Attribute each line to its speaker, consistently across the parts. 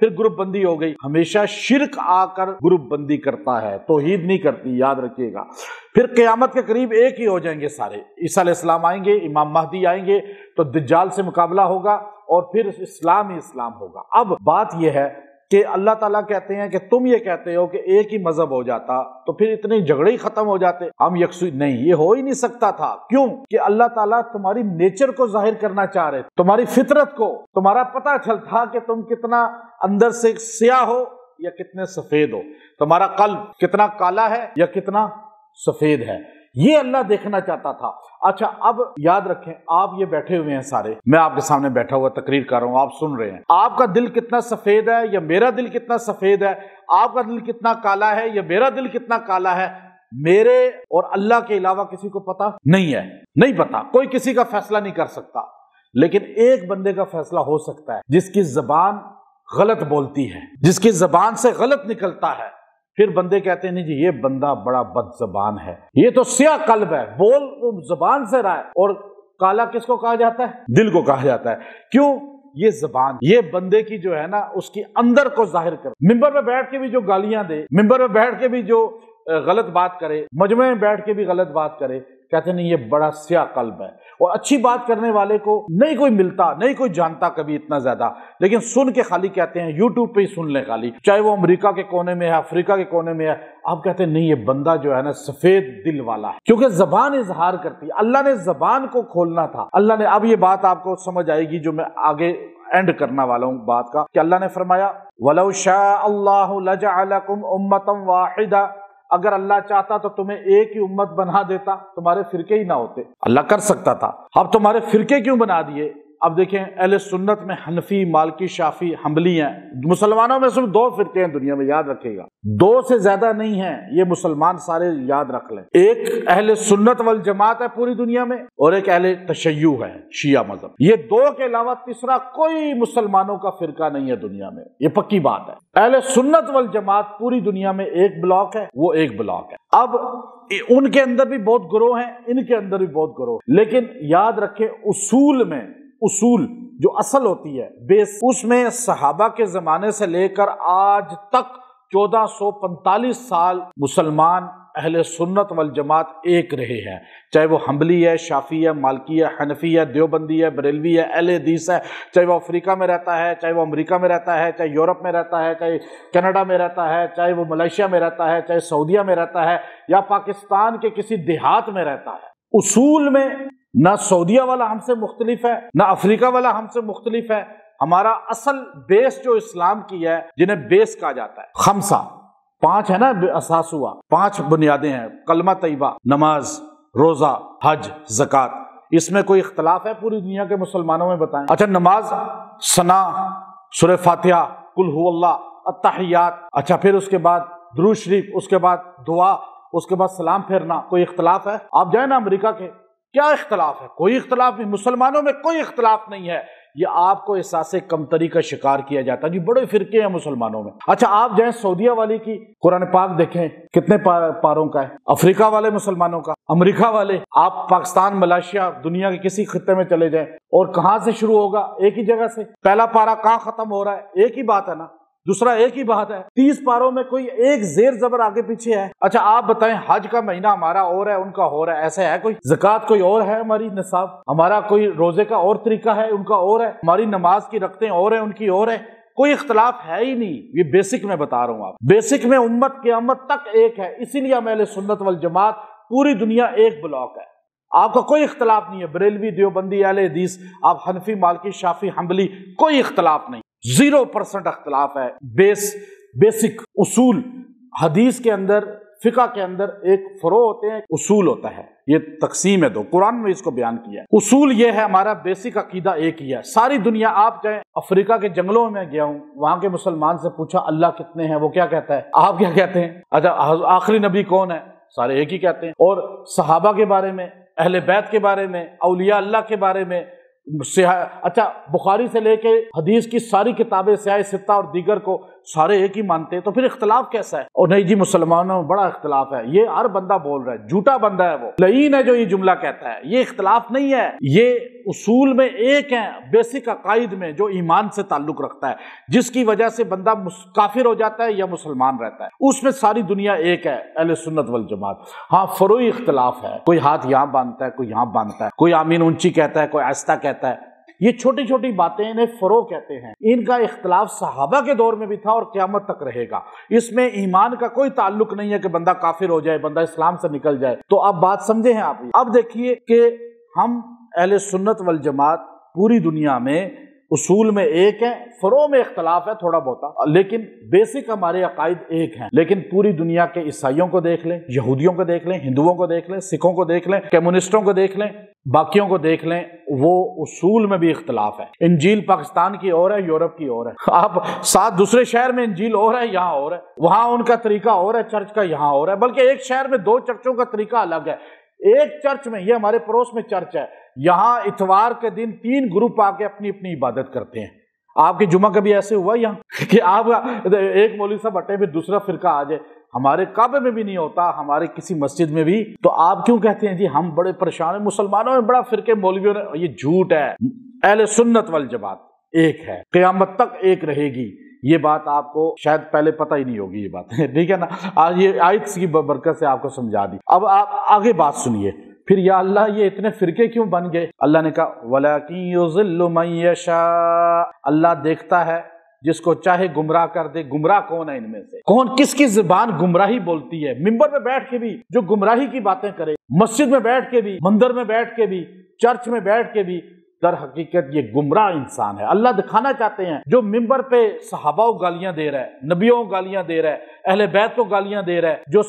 Speaker 1: پھر گروپ بندی ہو گئی۔ ہمیشہ شرک آ کر گروپ بندی کرتا ہے، توحید نہیں کرتی، یاد رکھیے گا۔ پھر قیامت کے قریب ایک ہی ہو جائیں گے سارے، عیسیٰ علیہ السلام آئیں گے، امام مہدی آئیں گے، تو دجال سے مقابلہ ہوگا اور پھر اسلام ہی اسلام ہوگا۔ اب بات یہ ہے کہ اللہ تعالیٰ کہتے ہیں کہ تم یہ کہتے ہو کہ ایک ہی مذہب ہو جاتا تو پھر اتنے جھگڑے ہی ختم ہو جاتے، ہم یکسوئی نہیں، یہ ہو ہی نہیں سکتا تھا۔ کیوں کہ اللہ تعالیٰ تمہاری نیچر کو ظاہر کرنا چاہ رہے، تمہاری فطرت کو، تمہارا پتہ چلتا کہ تم کتنا اندر سے سیاہ ہو یا کتنے سفید ہو، تمہارا قلب کتنا کالا ہے یا کتنا سفید ہے، یہ اللہ دیکھنا چاہتا تھا۔ اچھا اب یاد رکھیں، آپ یہ بیٹھے ہوئے ہیں سارے، میں آپ کے سامنے بیٹھا ہوا تقریر کر رہا ہوں، آپ سن رہے ہیں، آپ کا دل کتنا سفید ہے یا میرا دل کتنا سفید ہے، آپ کا دل کتنا کالا ہے یا میرا دل کتنا کالا ہے، میرے اور اللہ کے علاوہ کسی کو پتا نہیں ہے، نہیں پتا، کوئی کسی کا فیصلہ نہیں کر سکتا۔ لیکن ایک بندے کا فیصلہ ہو سکتا ہے، جس کی زبان غلط بولتی ہے، جس کی زبان سے غلط نکلتا ہے، پھر بندے کہتے ہیں نہیں جی یہ بندہ بڑا بد زبان ہے، یہ تو سیاہ قلب ہے، بول وہ زبان سے رہا ہے، اور کالا کس کو کہا جاتا ہے؟ دل کو کہا جاتا ہے۔ کیوں؟ یہ زبان، یہ بندے کی جو ہے نا اس کی اندر کو ظاہر کر، ممبر میں بیٹھ کے بھی جو گالیاں دے، ممبر میں بیٹھ کے بھی جو غلط بات کرے، مجمع میں بیٹھ کے بھی غلط بات کرے، کہتے ہیں نہیں یہ بڑا سیاہ قلب ہے۔ اور اچھی بات کرنے والے کو نہیں کوئی ملتا، نہیں کوئی جانتا کبھی اتنا زیادہ، لیکن سن کے خالی کہتے ہیں یوٹیوب پہ ہی سن لیں خالی، چاہے وہ امریکہ کے کونے میں ہے، افریقہ کے کونے میں ہے، آپ کہتے ہیں نہیں یہ بندہ جو ہے نا سفید دل والا ہے، کیونکہ زبان اظہار کرتی ہے۔ اللہ نے زبان کو کھولنا تھا، اللہ نے، اب یہ بات آپ کو سمجھ آئے گی جو میں آگے اینڈ کرنا والا ہوں بات کا، کہ اللہ نے فرمایا وَلَوْ شَاءَ اللَّهُ لَجَعَلَكُمْ أُمَّةً وَاحِدَةً، اگر اللہ چاہتا تو تمہیں ایک ہی امت بنا دیتا، تمہارے فرقے ہی نہ ہوتے، اللہ کر سکتا تھا۔ اب تمہارے فرقے کیوں بنا دیے؟ اب دیکھیں اہل سنت میں حنفی، مالکی، شافعی، حنبلی ہیں، مسلمانوں میں صرف 2 فرقے ہیں دنیا میں، یاد رکھے گا، 2 سے زیادہ نہیں ہیں، یہ مسلمان سارے یاد رکھ لیں۔ ایک اہل سنت والجماعت ہے پوری دنیا میں، اور ایک اہل تشیع ہے، شیعہ مذہب، یہ 2 کے علاوہ تیسرا کوئی مسلمانوں کا فرقہ نہیں ہے دنیا میں، یہ پکی بات ہے۔ اہل سنت والجماعت پوری دنیا میں ایک بلاک ہے، وہ ایک بلاک ہے۔ اب ان کے اندر بھی بہت گروہ ہیں، ان کے اندر بھی بہت گروہ، لیکن یاد رکھیں اصول میں، اصول جو اصل ہوتی ہے، بیس، اس میں صحابہ کے زمانے سے لے کر آج تک 1445 سال مسلمان اہل سنت والجماعت ایک رہے ہیں، چاہے وہ حنبلی ہے، شافعی ہے، مالکی ہے، حنفی ہے، دیوبندی ہے، بریلوی ہے، اہل حدیث ہے، چاہے وہ افریقہ میں رہتا ہے، چاہے وہ امریکہ میں رہتا ہے، چاہے یورپ میں رہتا ہے، چاہے کینیڈا میں رہتا ہے، چاہے وہ ملیشیا میں رہتا ہے، چاہے سعودیہ میں رہتا ہے، یا پاکستان کے کسی دیہات میں رہتا ہے۔ اصول میں نہ سعودیہ والا ہم سے مختلف ہے، نہ افریقہ والا ہم سے مختلف ہے، ہمارا اصل بیس جو اسلام کی ہے، جنہیں بیس کہا جاتا ہے، 5 5 ہے نا، اساس ہوا، 5 بنیادیں ہیں، کلمہ طیبہ، نماز، روزہ، حج، زکوٰۃ، اس میں کوئی اختلاف ہے پوری دنیا کے مسلمانوں میں؟ بتائیں۔ اچھا نماز، ثنا، سورہ فاتحہ، قل هو اللہ، التحیات، اچھا پھر اس کے بعد درود شریف، اس کے بعد دعا، اس کے بعد سلام پھیرنا، کوئی اختلاف ہے؟ آپ جائیں نا امریکہ کے، کیا اختلاف ہے؟ کوئی اختلاف نہیں، مسلمانوں میں کوئی اختلاف نہیں ہے۔ یہ آپ کو احساس کمتری کا شکار کیا جاتا ہے، جی بڑے فرقے ہیں مسلمانوں میں۔ اچھا آپ جائیں سعودیہ والی کی قرآن پاک دیکھیں کتنے پاروں کا ہے، افریقہ والے مسلمانوں کا، امریکہ والے، آپ پاکستان، ملائیشیا، دنیا کے کسی خطے میں چلے جائیں، اور کہاں سے شروع ہوگا؟ ایک ہی جگہ سے، پہلا پارا کہاں ختم ہو رہا ہے؟ ایک ہی بات ہے نا، دوسرا ایک ہی بات ہے، 30 پاروں میں کوئی ایک زیر زبر آگے پیچھے ہے۔ اچھا آپ بتائیں، حج کا مہینہ ہمارا اور ہے، ان کا اور ہے، ایسے ہے کوئی؟ زکوٰۃ کوئی اور ہے ہماری نصاب، ہمارا کوئی روزے کا اور طریقہ ہے، ان کا اور ہے، ہماری نماز کی رکعتیں اور ہیں، ان کی اور ہے، کوئی اختلاف ہے ہی نہیں۔ یہ بیسک میں بتا رہا ہوں، آپ بیسک میں امت قیامت تک ایک ہے، اسی لیے ہم اہل سنت والجماعت پوری دنیا ایک بلاک ہے، آپ کا کوئی اختلاف نہیں ہے، بریلوی، دیوبندی، اہل حدیث، آپ حنفی، مالکی، شافعی، حنبلی، کوئی اختلاف نہیں، 0% اختلاف ہے۔ بیسک اصول، حدیث کے اندر، فقہ کے اندر ایک فروع ہوتے ہیں، اصول ہوتا ہے، یہ تقسیم ہے 2، قرآن میں اس کو بیان کیا ہے۔ اصول یہ ہے، ہمارا بیسک عقیدہ ایک ہی ہے۔ ساری دنیا، آپ جائیں افریقہ کے جنگلوں میں گیا ہوں، وہاں کے مسلمان سے پوچھا اللہ کتنے ہیں، وہ کیا کہتا ہے؟ آپ کیا کہتے ہیں؟ اچھا آخری نبی کون ہے؟ سارے ایک ہی کہتے ہیں۔ اور صحابہ کے بارے میں، اہل بیت کے بارے میں، اولیاء اللہ کے بارے میں، اچھا بخاری سے لے کے حدیث کی ساری کتابیں، سیاہ ستہ اور دیگر کو سارے ایک ہی مانتے ہیں، تو پھر اختلاف کیسا ہے؟ اور نہیں جی مسلمانوں میں بڑا اختلاف ہے، یہ ہر بندہ بول رہا ہے، جھوٹا بندہ ہے، وہ لعین ہے جو یہ جملہ کہتا ہے۔ یہ اختلاف نہیں ہے، یہ اصول میں ایک ہیں، بیسک عقائد میں جو ایمان سے تعلق رکھتا ہے، جس کی وجہ سے بندہ کافر ہو جاتا ہے یا مسلمان رہتا ہے، اس میں ساری دنیا ایک ہے، اہل سنت والجماعت۔ ہاں فروعی اختلاف ہے، کوئی ہاتھ یہاں باندھتا ہے، کوئی یہاں باندھتا ہے، کوئی آمین اونچی کہتا ہے، کوئی آہستہ کہتا ہے، یہ چھوٹی چھوٹی باتیں انہیں فروع کہتے ہیں۔ ان کا اختلاف صحابہ کے دور میں بھی تھا اور قیامت تک رہے گا۔ اس میں ایمان کا کوئی تعلق نہیں ہے کہ بندہ کافر ہو جائے، بندہ اسلام سے نکل جائے۔ تو اب بات سمجھے ہیں آپ؟ اب دیکھیے کہ ہم اہل سنت والجماعت پوری دنیا میں اصول میں ایک ہیں، فروع میں اختلاف ہے تھوڑا بہت، لیکن بیسک ہمارے عقائد ایک ہیں۔ لیکن پوری دنیا کے عیسائیوں کو دیکھ لیں، یہودیوں کو دیکھ لیں، ہندوؤں کو دیکھ لیں، سکھوں کو دیکھ لیں، کمیونسٹوں کو دیکھ لیں، باقیوں کو دیکھ لیں، وہ اصول میں بھی اختلاف ہے۔ انجیل پاکستان کی اور ہے، یورپ کی اور ہے، آپ 7 دوسرے شہر میں انجیل اور ہے، یہاں اور ہے، وہاں ان کا طریقہ اور ہے چرچ کا، یہاں اور ہے، بلکہ ایک شہر میں 2 چرچوں کا طریقہ الگ ہے۔ ایک چرچ میں، یہ ہمارے پڑوس میں چرچ ہے، یہاں اتوار کے دن 3 گروپ آ کے اپنی اپنی عبادت کرتے ہیں۔ آپ کے جمعہ کبھی ایسے ہوا یہاں کہ آپ ایک مولوی صاحب ہٹے پھر دوسرا فرقہ آ جائے؟ ہمارے کعبے میں بھی نہیں ہوتا، ہمارے کسی مسجد میں بھی۔ تو آپ کیوں کہتے ہیں جی ہم بڑے پریشان ہیں، مسلمانوں میں بڑا فرقے مولویوں نے؟ یہ جھوٹ ہے۔ اہل سنت والجماعت ایک ہے، قیامت تک ایک رہے گی۔ یہ بات آپ کو شاید پہلے پتہ ہی نہیں ہوگی، یہ بات ٹھیک ہے نا؟ آج یہ آیت کی برکت سے آپ کو سمجھا دی۔ اب آپ آگے بات سنیے پھر، یا اللہ یہ اتنے فرقے کیوں بن گئے؟ اللہ نے کہا وَلَٰكِن يُضِلُّ مَن يَشَاءُ، اللہ دیکھتا ہے جس کو چاہے گمراہ کر دے۔ گمراہ کون ہے ان میں سے؟ کون کس کی زبان گمراہی بولتی ہے؟ منبر میں بیٹھ کے بھی جو گمراہی کی باتیں کرے، مسجد میں بیٹھ کے بھی، مندر میں بیٹھ کے بھی، چرچ میں بیٹھ کے بھی، در حقیقت یہ گمراہ انسان ہے۔ اللہ دکھانا چاہتے ہیں جو منبر پہ صحابہ کو گالیاں دے رہا ہے، نبیوں کو گالیاں دے رہا ہے، اہل بیت کو گالیاں دے رہا ہے، جو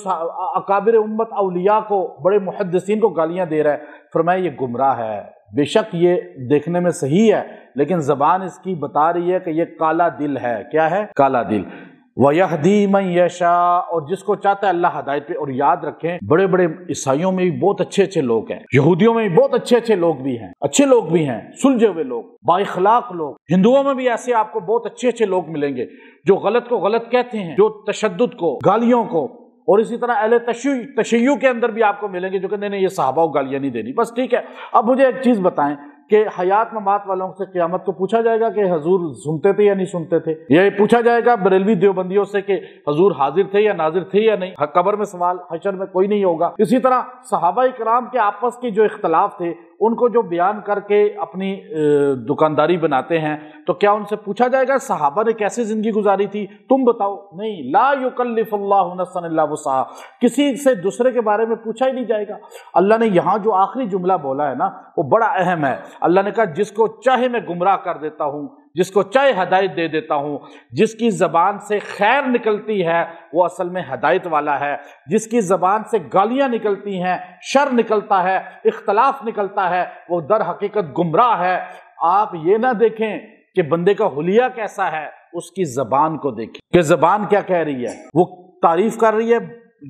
Speaker 1: اکابر امت اولیاء کو، بڑے محدثین کو گالیاں دے رہا ہے، فرمایا یہ گمراہ ہے۔ بے شک یہ دیکھنے میں صحیح ہے، لیکن زبان اس کی بتا رہی ہے کہ یہ کالا دل ہے۔ کیا ہے؟ کالا دل۔ وَيَهْدِي مَن يَشَاءُ، اور جس کو چاہتا ہے اللہ ہدایت پہ۔ اور یاد رکھیں بڑے بڑے عیسائیوں میں بھی بہت اچھے اچھے لوگ ہیں، یہودیوں میں بھی بہت اچھے اچھے لوگ بھی ہیں، اچھے لوگ بھی ہیں، سلجھے ہوئے لوگ، با اخلاق لوگ۔ ہندوؤں میں بھی ایسے آپ کو بہت اچھے اچھے لوگ ملیں گے جو غلط کو غلط کہتے ہیں، جو تشدد کو، گالیوں کو، اور اسی طرح اہل تشیع کے اندر بھی آپ کو ملیں گے جو کہ نہیں یہ صحابہ کو گالیاں نہیں دینی۔ بس ٹھیک ہے۔ اب مجھے ایک چیز بتائیں کہ حیات ممات والوں سے قیامت کو پوچھا جائے گا کہ حضور سنتے تھے یا نہیں سنتے تھے؟ یہ پوچھا جائے گا بریلوی دیوبندیوں سے کہ حضور حاضر تھے یا ناظر تھے یا نہیں؟ قبر میں سوال، حشر میں کوئی نہیں ہوگا۔ اسی طرح صحابہ کرام کے آپس کے جو اختلاف تھے ان کو جو بیان کر کے اپنی دکانداری بناتے ہیں، تو کیا ان سے پوچھا جائے گا صحابہ نے کیسے زندگی گزاری تھی؟ تم بتاؤ۔ نہیں، لا یکلف اللہ نفسا الا وسعها، کسی سے دوسرے کے بارے میں پوچھا ہی نہیں جائے گا۔ اللہ نے یہاں جو آخری جملہ بولا ہے نا وہ بڑا اہم ہے۔ اللہ نے کہا جس کو چاہے میں گمراہ کر دیتا ہوں، جس کو چاہے ہدایت دے دیتا ہوں۔ جس کی زبان سے خیر نکلتی ہے وہ اصل میں ہدایت والا ہے، جس کی زبان سے گالیاں نکلتی ہیں، شر نکلتا ہے، اختلاف نکلتا ہے، وہ در حقیقت گمراہ ہے۔ آپ یہ نہ دیکھیں کہ بندے کا حلیہ کیسا ہے، اس کی زبان کو دیکھیں کہ زبان کیا کہہ رہی ہے، وہ تعریف کر رہی ہے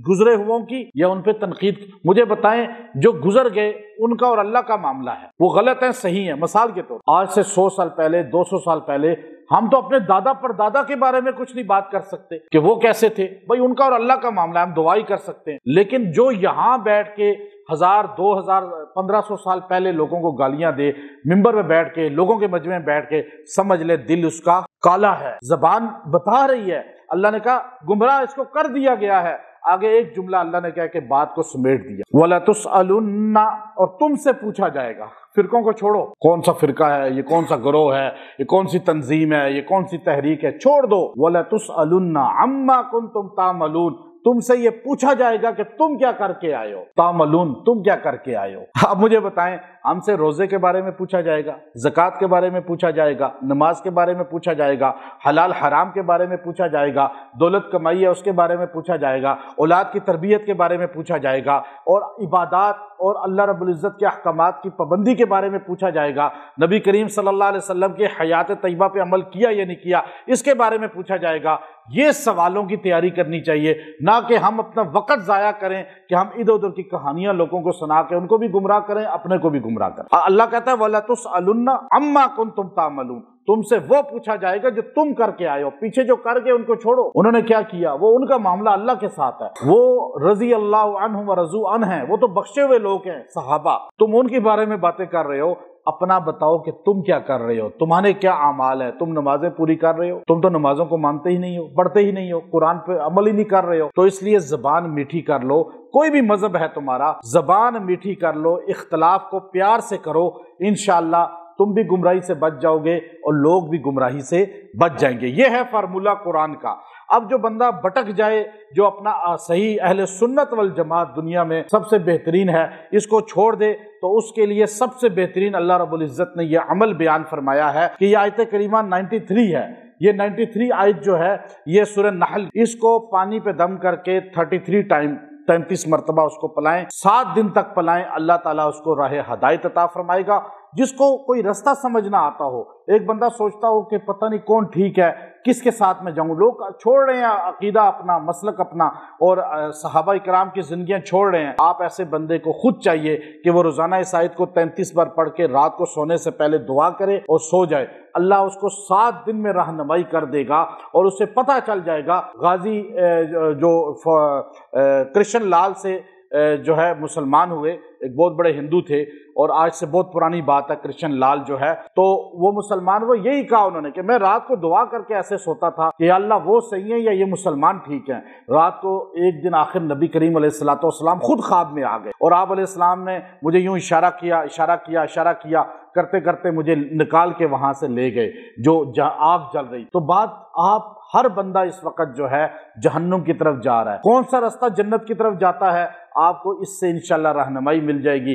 Speaker 1: گزرے ہوئوں کی یا ان پہ تنقید۔ مجھے بتائیں جو گزر گئے ان کا اور اللہ کا معاملہ ہے، وہ غلط ہیں صحیح ہیں۔ مثال کے طور آج سے 100 سال پہلے، 200 سال پہلے ہم تو اپنے دادا پر دادا کے بارے میں کچھ نہیں بات کر سکتے کہ وہ کیسے تھے، بھائی ان کا اور اللہ کا معاملہ ہے، ہم دعائی کر سکتے ہیں۔ لیکن جو یہاں بیٹھ کے 1000 2000 1500 سال پہلے لوگوں کو گالیاں دے، منبر میں بیٹھ کے، لوگوں کے مجمع میں بیٹھ کے، سمجھ لے دل اس کا کالا ہے، زبان بتا رہی ہے۔ اللہ نے کہا گمراہ اس کو کر دیا گیا ہے۔ آگے ایک جملہ اللہ نے کہا کہ بات کو سمیٹ دیا، وَلَتُسْأَلُنَّ، اور تم سے پوچھا جائے گا۔ فرقوں کو چھوڑو، کون سا فرقہ ہے، یہ کون سا گروہ ہے، یہ کون سی تنظیم ہے، یہ کون سی تحریک ہے، چھوڑ دو۔ وَلَتُسْأَلُنَّ عَمَّا كُنتُمْ تَعْمَلُونَ، تم سے یہ پوچھا جائے گا کہ تم کیا کر کے آئے ہو۔ تعملون، تم کیا کر کے آئے ہو۔ اب مجھے بتائیں، ہم سے روزے کے بارے میں پوچھا جائے گا، زکوٰۃ کے بارے میں پوچھا جائے گا، نماز کے بارے میں پوچھا جائے گا، حلال حرام کے بارے میں پوچھا جائے گا، دولت کمائی ہے اس کے بارے میں پوچھا جائے گا، اولاد کی تربیت کے بارے میں پوچھا جائے گا، اور عبادات اور اللہ رب العزت کے احکامات کی پابندی کے بارے میں پوچھا جائے گا، نبی کریم صلی اللہ علیہ وسلم کے حیات طیبہ پہ عمل کیا یا نہیں کیا، اس کے بارے میں پوچھا جائے گا۔ یہ سوالوں کی تیاری کرنی چاہیے، نہ کہ ہم اپنا وقت ضائع کریں کہ ہم ادھر ادھر کی کہانیاں لوگوں کو سنا کے ان کو بھی گمراہ کریں، اپنے کو بھی گمراہ کریں۔ اللہ کہتا ہے وَلَتُسْأَلُنَّ عَمَّا كُنتُمْ تَعْمَلُونَ، تم سے وہ پوچھا جائے گا جو تم کر کے آئے ہو، پیچھے جو کر کے ان کو چھوڑو، انہوں نے کیا کیا، وہ ان کا معاملہ اللہ کے ساتھ ہے، وہ رضی اللہ عنہم ورضوا عنہ ہیں، وہ تو بخشے ہوئے لوگ ہیں صحابہ، تم ان کے بارے میں باتیں کر رہے ہو، اپنا بتاؤ کہ تم کیا کر رہے ہو، تمہارے کیا اعمال ہے، تم نمازیں پوری کر رہے ہو، تم تو نمازوں کو مانتے ہی نہیں ہو، پڑھتے ہی نہیں ہو، قرآن پہ عمل ہی نہیں کر رہے ہو، تو اس لیے زبان میٹھی کر لو، کوئی بھی مذہب ہے تمہارا، زبان میٹھی کر لو، اختلاف کو پیار سے کرو، انشاءاللہ تم بھی گمراہی سے بچ جاؤ گے اور لوگ بھی گمراہی سے بچ جائیں گے۔ یہ ہے فارمولہ قرآن کا۔ اب جو بندہ بھٹک جائے، جو اپنا صحیح اہل سنت والجماعت دنیا میں سب سے بہترین ہے، اس کو چھوڑ دے، تو اس کے لیے سب سے بہترین اللہ رب العزت نے یہ عمل بیان فرمایا ہے کہ یہ آیت کریمہ 93 ہے، یہ 93 آیت جو ہے یہ سورہ نحل، اس کو پانی پہ دم کر کے 33 مرتبہ اس کو پلائیں، 7 دن تک پلائیں، اللہ تعالیٰ اس کو راہ ہدایت عطا فرمائے گا۔ جس کو کوئی رستہ سمجھ نہ آتا ہو، ایک بندہ سوچتا ہو کہ پتہ نہیں کون ٹھیک ہے، کس کے ساتھ میں جاؤں، لوگ چھوڑ رہے ہیں عقیدہ اپنا، مسلک اپنا، اور صحابہ کرام کی زندگیاں چھوڑ رہے ہیں، آپ ایسے بندے کو خود چاہیے کہ وہ روزانہ اس آیت کو 33 بار پڑھ کے رات کو سونے سے پہلے دعا کرے اور سو جائے، اللہ اس کو 7 دن میں رہنمائی کر دے گا، اور اسے پتہ چل جائے گا۔ غازی جو کرشن لال سے جو ہے مسلمان ہوئے، ایک بہت بڑے ہندو تھے، اور آج سے بہت پرانی بات ہے، کرشن لال جو ہے تو وہ مسلمان، وہ یہی کہا انہوں نے کہ میں رات کو دعا کر کے ایسے سوتا تھا کہ یا اللہ وہ صحیح ہیں یا یہ مسلمان ٹھیک ہیں۔ رات کو ایک دن آخر نبی کریم علیہ السلام خود خواب میں آ گئے، اور آپ علیہ السلام نے مجھے یوں اشارہ کیا کرتے کرتے مجھے نکال کے وہاں سے لے گئے جو آگ جل رہی۔ تو بات آپ ہر بندہ اس وقت جو ہے جہنم کی طرف جا رہا ہے، کون سا رستہ جنت کی طرف جاتا ہے، آپ کو اس سے انشاءاللہ رہنمائی مل جائے گی۔